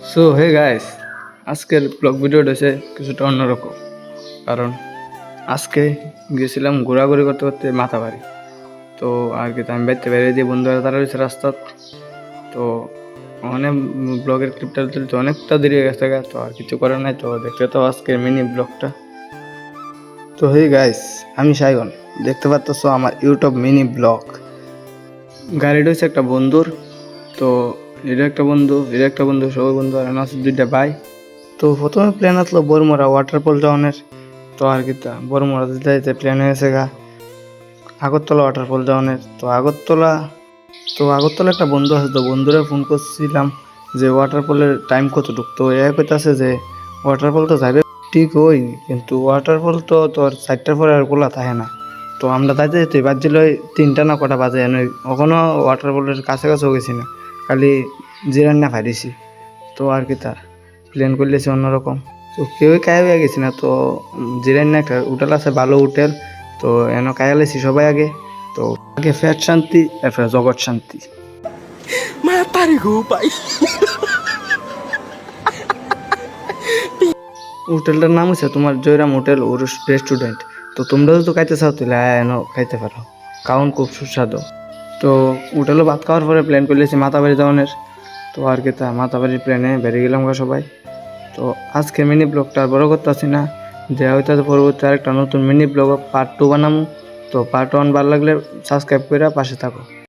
So hey guys, আজকের blog ভিডিওটা হচ্ছে কিছুটা অন্যরকম। কারণ আজকে গেছিলাম ঘোরাঘুরি করতে করতে মাথাবাড়ি। তো আর কি আমি বাইতে বেরিয়ে দিয়ে বন্ধুরা তারা রয়েছে রাস্তা। তো অনেক ব্লগের ক্লিপটা তুলতে অনেকটা দেরি হয়ে গেছে, তো আর কিছু করার নাই। তো দেখতে তো আজকের মিনি ব্লগটা। তো হে গাইস, আমি সাইগন, দেখতে পাচ্ছ আমার ইউটিউব মিনি ব্লগ। গাড়িটা হচ্ছে একটা বন্ধুর। তো এটা একটা বন্ধু সবাই বন্ধু আর আছে দুইটা ভাই। তো প্রথমে প্ল্যান আসলো বরমুড়া ওয়াটারফল যাওয়ানের। তো আর কি বরমুড়া যেতে যেতে প্ল্যান হয়েছে আগরতলা ওয়াটারফল যাওয়ানের। তো আগরতলা একটা বন্ধু আছে, তো বন্ধুরা ফোন করছিলাম যে ওয়াটারফলের টাইম কতটুকু। তো এ কইতাছে যে ওয়াটারফল তো যাবে ঠিক ওই, কিন্তু ওয়াটারফল তো তোর 4টার পরে আর খোলা থাকে না। তো আমরা যাইতে যেতে বাজছিল 3টা না কটা বাজে, কখনো ওয়াটারফলের কাছাকাছিও গেছি না, খালি জিরান না ফাইছি। তো আর কি প্ল্যান করলেছি অন্যরকম। তো কেউই কায়া হয়ে গেছি না। তো জিরান না একটা হোটেল আছে, ভালো হোটেল। তো এনে কায়া লেছি সবাই আগে। তো আগে ফ্যাট শান্তি, এরপরে জগৎ শান্তি। Matari ko pa. হোটেলটার নাম হচ্ছে তোমার জয়রাম হোটেল ও রেস্টুরেন্ট। তো তোমরা যদি খাইতে চাও তাহলে এনে খাইতে পারো, কারণ খুব সুস্বাদু। তো হোটেলে ভাত খাওয়ার পরে প্ল্যান করলেছি মাতাবাড়ি যাওয়ানের। তো আর কি মাতাবাড়ির প্ল্যানে বেরিয়ে গেলাম সবাই। তো আজকে মিনি ব্লগটা আর বড় করতেছি না, দেওয়া হইতে পরবর্তী আরেকটা নতুন মিনি ব্লগ পার্ট 2 বানাবো। তো পার্ট 1 ভালো লাগলে সাবস্ক্রাইব করে পাশে থাকো।